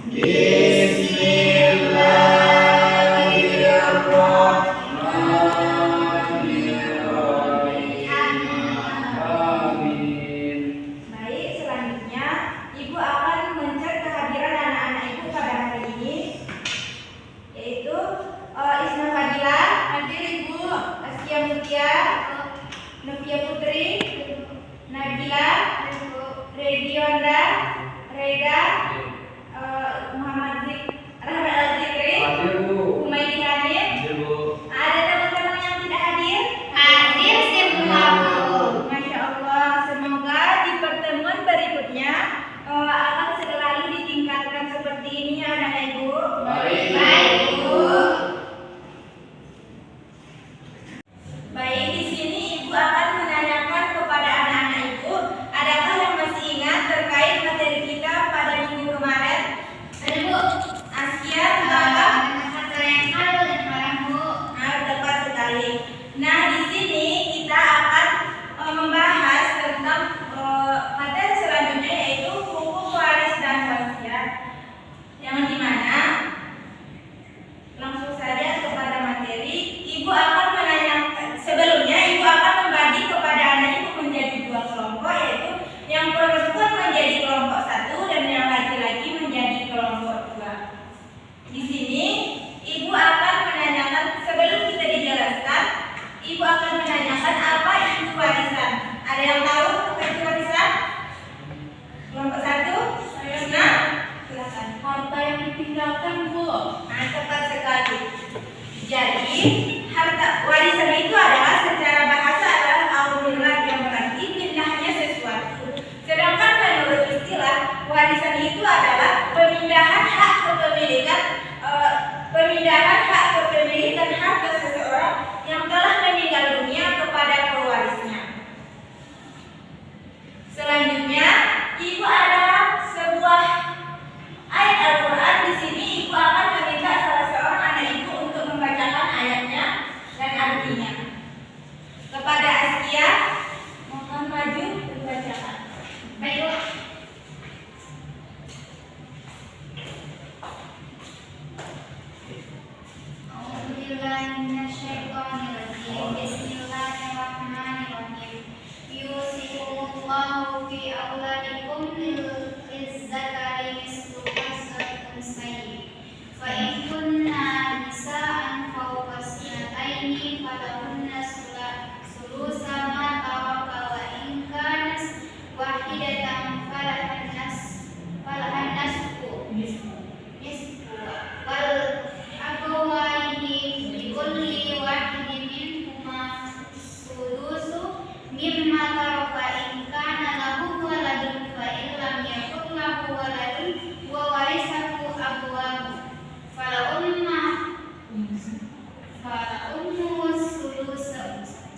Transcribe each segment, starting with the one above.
Bismillahirrahmanirrahim. Amin. Baik, selanjutnya Ibu akan mencet kehadiran anak-anak Ibu pada hari ini, yaitu Isna Fadila, hadir Ibu, Askia Mutia, Novia Putri, Nabila, Redionda, Reda, Muhammad Rahmat Al-Zikri, Humaydi Hanif. Ada teman-teman yang tidak hadir? Hadir semua, Bu. Masya Allah, semoga di pertemuan berikutnya akan selalu ditingkatkan seperti ini ya anak Ibu. Baik, Bu. Baik, di sini Ibu akan menanyakan kepada anak-anak Ibu, adakah yang masih ingat terkait materi kita pada minggu kemarin? Ada, Bu. Askia, Bapak? Kata yang hal dan barang, Bu. Tepat sekali. Nah, di sini kita akan membahas tentang materi selanjutnya, yaitu hukum waris dan wasiat, yang dimana langsung saja kepada materi. Ibu akan menanyakan, sebelumnya Ibu akan membagi kepada anak Ibu menjadi dua kelompok, yaitu yang perempuan menjadi kelompok satu dan yang laki-laki menjadi kelompok dua. Di sini Ibu akan menanyakan, sebelum kita dijelaskan, Ibu akan menanyakan apa itu warisan. Ada yang tahu apa itu warisan? Kelompok satu? Nah, silakan. Harta yang ditinggalkan, Bu. Tepat sekali. Jadi, harta warisan itu adalah secara bahasa adalah al-miras, yang berarti pindahnya sesuatu. Sedangkan menurut istilah, warisan itu adalah pemindahan hak kepemilikan harta seseorang yang telah meninggal dunia kepada pewarisnya. Selanjutnya, Ibu adalah sebuah ayat Al-Quran. Di sini Ibu akan meminta salah seorang anak Ibu untuk membacakan ayatnya dan artinya. Kepada Askia, mohon maju membacakan. Baik, Bu. A'udzubillahiminasyaitonirrajim. Bismillahirrahmanirrahim. Yusikumullahu fi auladikum lizzakari mislu hazzil unsayyin. Fa in kunna nisa'an fawqa ithnataini falahunna sulusa ma taraka, wa in kanat wahidatan falahan nisfu wal abawaihi likulli wahidin minhuma sulusu mimma taraka in kana lahu waladun, fa in lam yakun lahu waladun wa warisahu abawahu fala ummu sulusu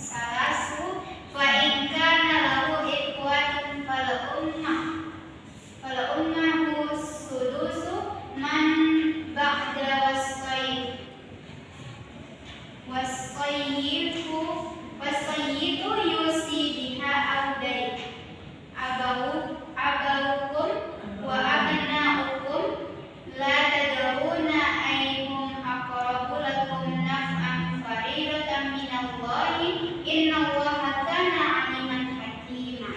salasu, fa in kana lahu ikhwatun fala ummuhu sulusu man ba'da wasayyidu yusi biha abawukum wa abna'ukum la tadruna ayyuhum aqrabu lakum naf'an faridatan minallahi innallaha kana 'aliman hakima.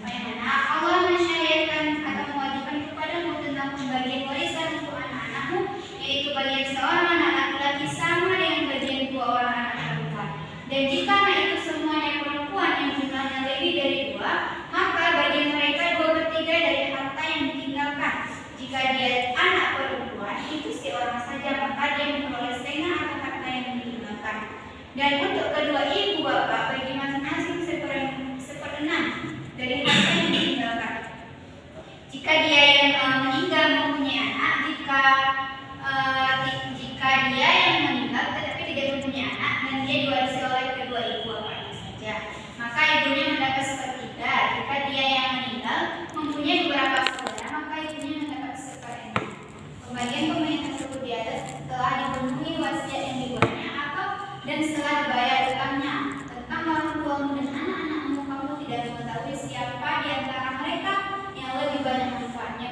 Bagaimana Allah mensyariatkan atau mewajibkan kepadamu tentang pembagian warisan untuk anak-anakmu, yaitu bagian seorang anak laki-laki sama dengan bagian dua orang anak perempuan. Dan jika anak itu semuanya perempuan yang jumlahnya lebih dari dua, maka bagian mereka 2/3 dari harta yang ditinggalkan. Jika dia anak perempuan, itu seorang saja, maka dia memperoleh setengah atas harta yang ditinggalkan. Dan untuk kedua ibu bapak, bagi masing-masing 1/6 dari harta yang ditinggalkan. Jika dia yang meninggal mempunyai anak, jika dia yang meninggal tetapi tidak mempunyai anak dan dia diwarisi oleh kedua ibu bapaknya saja, maka ibunya mendapat 1/3. Jika dia yang meninggal mempunyai beberapa saudara, maka ibunya mendapat 1/6. Pembagian tersebut di atas telah dipenuhi wasiat yang dibuatnya atau dan setelah dibayar utangnya. Tentang orang tuamu dan anak-anakmu, kamu tidak mengetahui siapa di antara mereka yang lebih banyak manfaatnya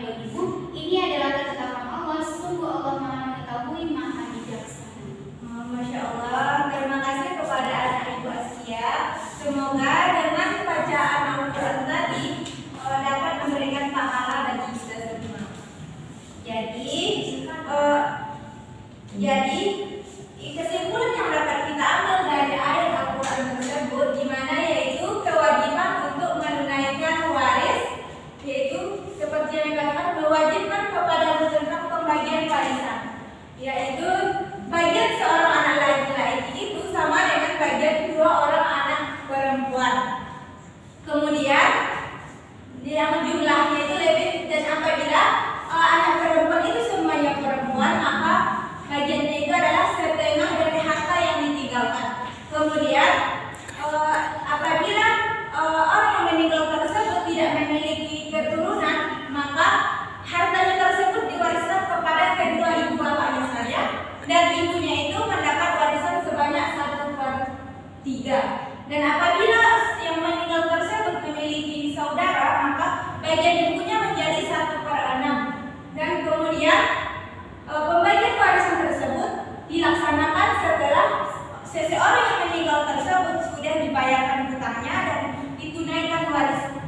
warisan, yaitu bagian seorang anak laki-laki itu sama dengan bagian dua orang anak perempuan. Kemudian yang jumlahnya itu lebih, dan apabila anak perempuan itu semuanya perempuan, maka bagiannya itu adalah setengah dari harta yang ditinggalkan. Kemudian apabila orang yang meninggal tersebut tidak memiliki keturunan, maka hartanya tersebut diwariskan kepada kedua ibu bapaknya saja, dan ibunya itu mendapat warisan sebanyak 1/3. Dan apabila yang meninggal tersebut memiliki saudara, maka bagian ibunya menjadi 1/6. Dan kemudian pembagian warisan tersebut dilaksanakan setelah seseorang yang meninggal tersebut sudah dibayarkan hutangnya dan ditunaikan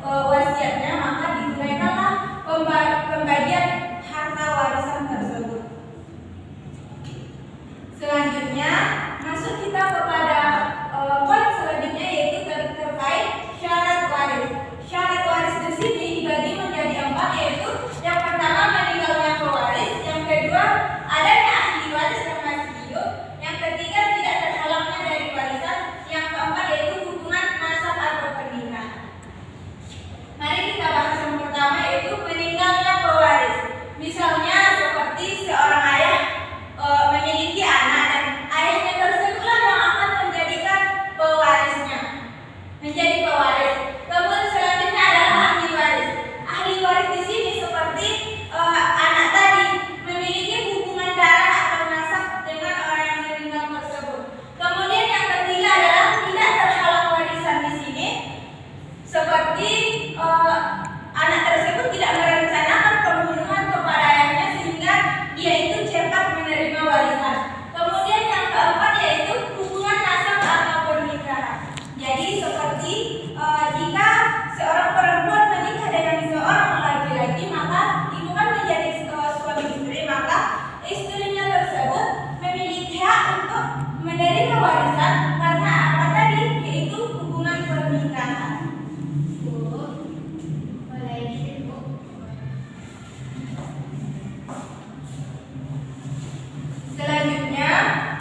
wasiatnya, maka ditunaikanlah pembagian harta warisan tersebut. Selanjutnya masuk kita kepada poin selanjutnya, yaitu terkait syarat waris. Syarat waris di sini dibagi menjadi 4, yaitu yang pertama meninggalnya pewaris, yang kedua adanya ahli waris yang masih hidup, yang ketiga tidak terhalangnya dari warisan, yang keempat yaitu hubungan nasab atau pernikahan. Mari kita bahas yang pertama, yaitu meninggalnya pewaris. Misalnya seperti seorang ayah memiliki anak, dan ayahnya tersebutlah yang akan menjadikan pewarisnya, menjadi pewaris. Kemudian selanjutnya adalah ahli waris. Ahli waris di sini seperti anak tadi memiliki hubungan darah atau nasab dengan orang yang meninggal tersebut. Kemudian yang ketiga adalah tidak terhalang warisan di sini, seperti anak tersebut tidak merencanakan pembunuhan kepada ayahnya sehingga dia itu cepat menerima warisan. Kemudian yang keempat yaitu hubungan nasab atau pernikahan. Jadi seperti jika seorang perempuan menikah dengan seorang laki-laki, maka itu kan menjadi suami istri, maka istrinya tersebut memiliki hak untuk menerima warisan karena apa tadi, yaitu hubungan pernikahan. Selanjutnya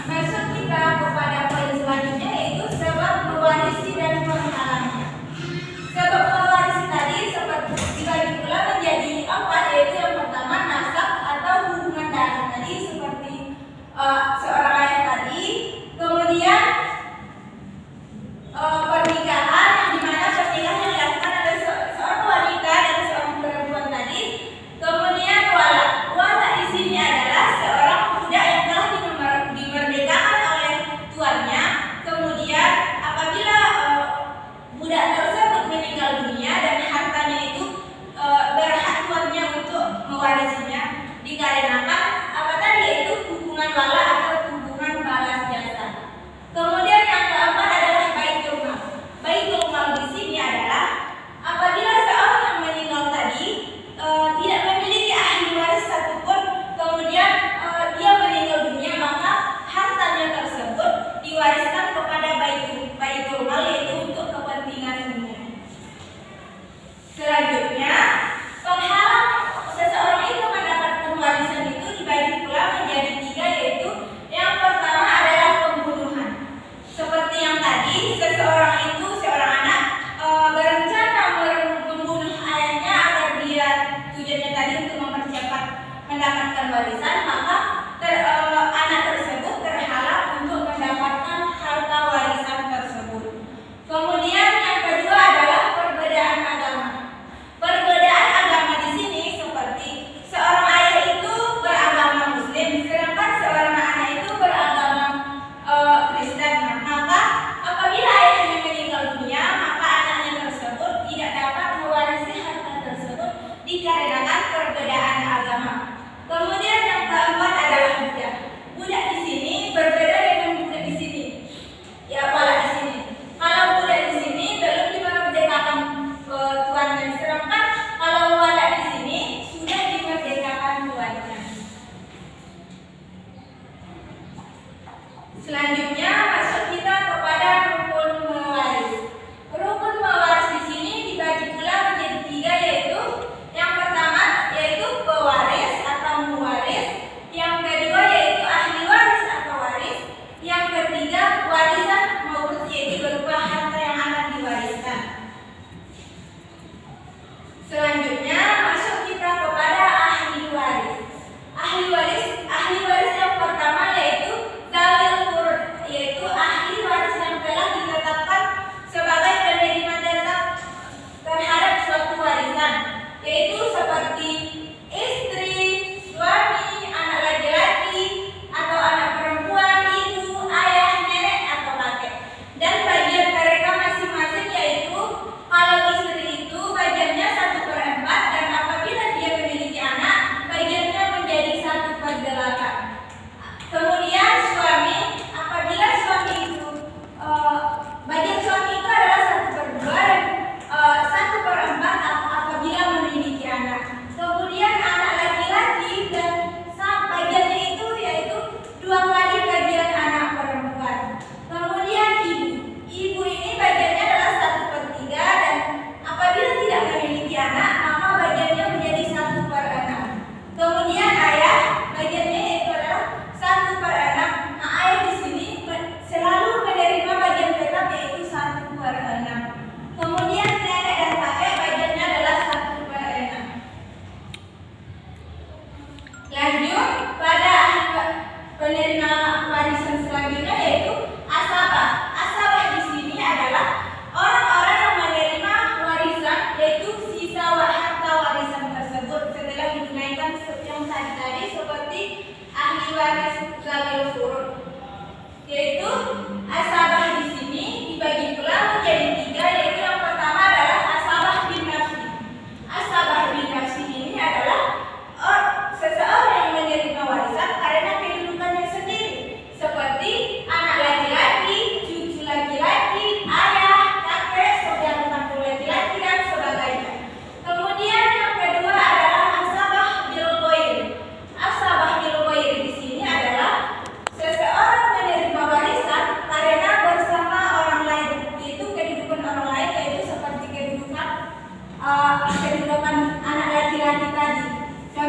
masuk kita kepada poin selanjutnya, yaitu sebab mewarisi dan penghalangnya. Sebab mewarisi tadi seperti dibagi pula menjadi 4, yaitu yang pertama nasab atau hubungan darah tadi seperti seorang ayah tadi. Kemudian pernikahan, yang dimana pernikahan yang dilakukan oleh seorang wanita dan seorang perempuan tadi. Kemudian wala di sini adalah seorang budak yang telah dimerdekakan oleh tuannya. Kemudian apabila budak tersebut meninggal dunia dan hartanya itu berhak tuannya untuk mewarisinya, dikarenakan apa tadi, yaitu hubungan wala atau hubungan balas jasa. Kemudian yang keempat adalah baitul mal. Baitul mal di sini adalah apabila seorang yang meninggal tadi tidak memiliki ahli waris satupun, kemudian dia meninggal dunia, maka hartanya tersebut diwariskan kepada baitul mal, yaitu untuk kepentingan dunia. Selanjutnya penghalang seseorang itu mendapatkan warisan itu dibagi pula menjadi 3, yaitu yang pertama adalah pembunuhan. Seperti yang tadi, seorang anak berencana membunuh ayahnya agar dia tujuannya tadi untuk mempercepat mendapatkan warisan, maka anak tersebut terhalang untuk mendapatkan harta warisan tersebut. Kemudian yang kedua adalah perbedaan agama. Perbedaan agama di sini seperti seorang ayah itu beragama Muslim, sedangkan seorang anak itu beragama Kristen. Maka apabila ayahnya meninggal dunia, maka anaknya tersebut tidak dapat mewarisi harta tersebut dikarenakan perbedaan agama. Kemudian yang keempat adalah budak. Budak di sini berbeda dengan budak di sini. Ya, wala di sini. Kalau budak di sini belum dimerdekakan tuannya, sedangkan kalau wala di sini sudah dimerdekakan tuannya. Selanjutnya masuk kita kepada rukun mewaris. Rukun mewaris di sini dibagi pula menjadi 3, yaitu yang pertama yaitu pewaris atau muwaris, yang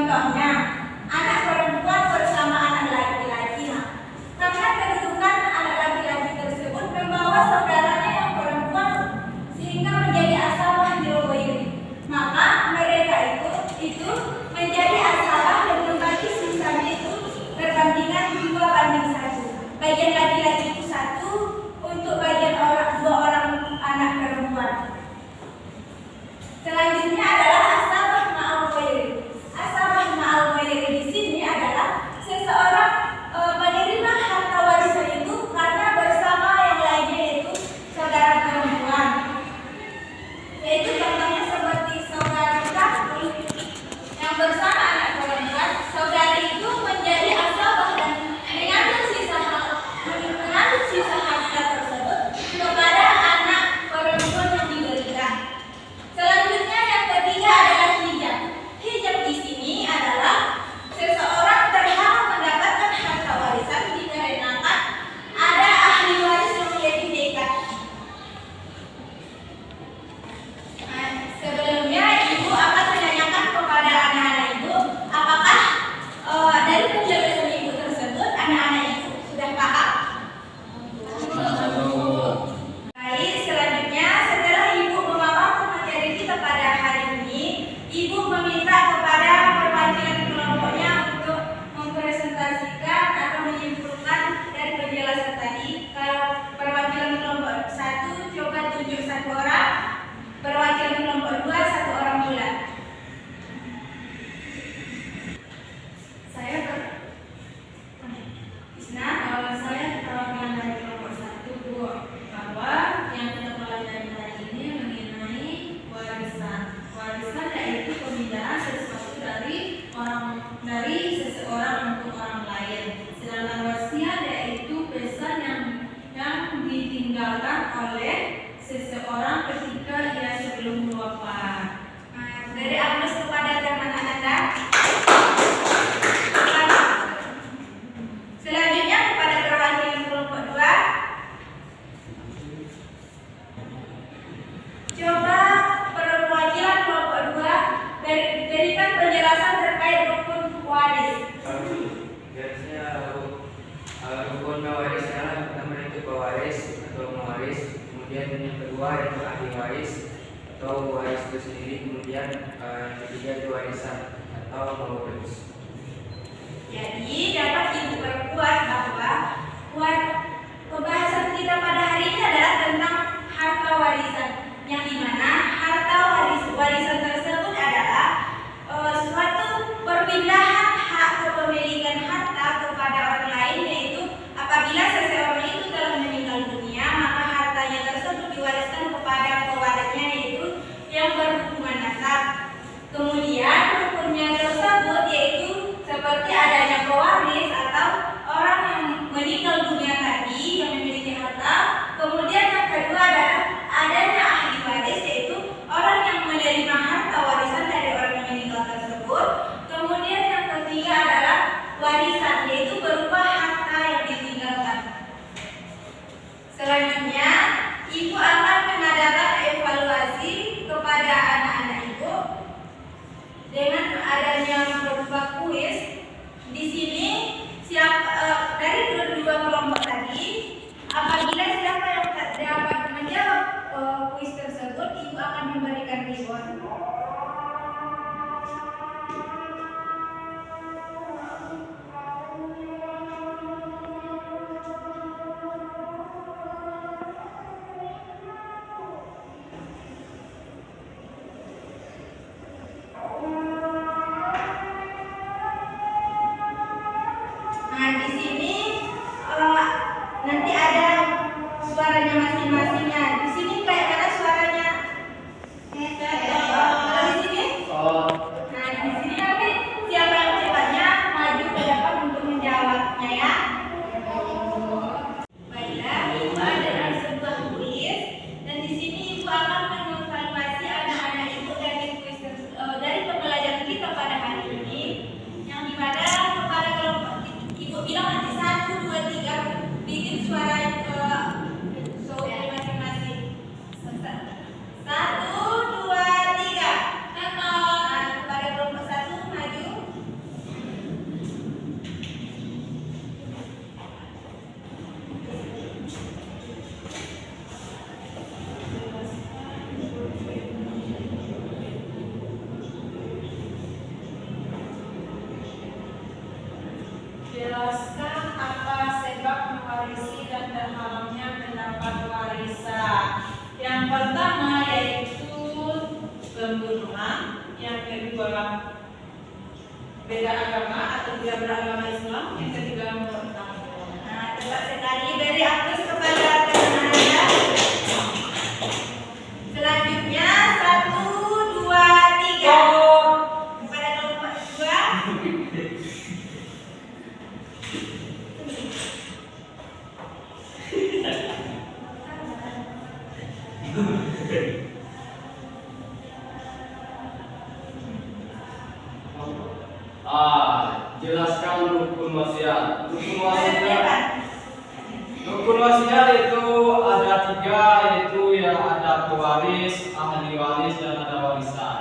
Contohnya, anak perempuan bersama anak laki-laki. Nah, karena kedudukan anak laki-laki tersebut membawa saudaranya yang perempuan sehingga menjadi asabah Jirowairi. Maka mereka itu menjadi asabah dan membagi sisanya itu perbandingan 2:1. Bagian laki-laki itu 1 untuk bagian dua orang anak perempuan. Selanjutnya adalah asabah ma'al ghairi. Asabah ma'al ghairi di sini adalah seseorang menerima harta warisan itu karena bersama yang lainnya yaitu saudara perempuan. Yaitu contohnya seperti saudara kandung yang bersama anak perempuan, saudari itu menjadi asabah dan mengambil sisa harta tersebut kepada anak perempuan yang diberikan. Selanjutnya yang ketiga adalah hijab. Hijab di sini adalah seseorang berhak mendapatkan harta warisan dikarenakan ada ahli waris yang menjadi dekat. Sebelumnya ibu akan menanyakan kepada anak-anak ibu apakah dari penjelasan ibu tersebut anak-anak ibu sudah paham? Baik, selanjutnya setelah ibu memaparkan materi kita pada hari ini, ibu meminta kepada perwakilan kelompoknya untuk mempresentasikan atau menyimpulkan dari penjelasan tadi. Kalau perwakilan kelompok 1 coba tunjuk 1 orang, perwakilan kelompok 2 1 orang pula. Saya perwakilan dari kelompok 1 Bu, bahwa yang kita pelajari hari ini mengenai warisan. Warisan yaitu pemindahan sesuatu dari seseorang untuk orang lain. Sedangkan wasiat yaitu pesan yang ditinggalkan oleh seseorang ketika ia sebelum wafat. Dari aplaus kepada teman Anda. Selanjutnya kepada perwakilan kelompok 2. Coba perwakilan kelompok 2 berikan penjelasan terkait rukun waris. Biasanya rukun waris pertama itu pewaris atau mewaris, kemudian yang kedua itu ahli waris atau waris itu sendiri, kemudian yang ketiga itu warisan atau mawaris. Jadi dapat ibu perkuat bahwa pembahasan kita pada hari ini adalah tentang harta warisan, yang dimana harta warisan tersebut adalah suatu perpindahan hak kepemilikan harta kepada orang lain, yaitu apabila seseorang itu telah meninggal dunia maka hartanya tersebut diwariskan kepada pewarisnya, yaitu yang berhubungan nasab. Kemudian rukunnya tersebut yaitu seperti adanya pewaris atau orang yang meninggal dunia tadi yang memiliki harta. Kemudian yang kedua adalah adanya ahli waris, yaitu orang yang menerima harta beda agama atau dia beragama Islam, yang ketiga mempertanggung. Nah, tepat sekali. Beri aplaus kepada teman Anda. Selanjutnya 1, 2, 3. Kepada kelompok 2. Jelaskan rukun wasiat. Silakan. Rukun wasiat itu ada 3, yaitu yang ada pewaris, ahli waris, dan ada warisan.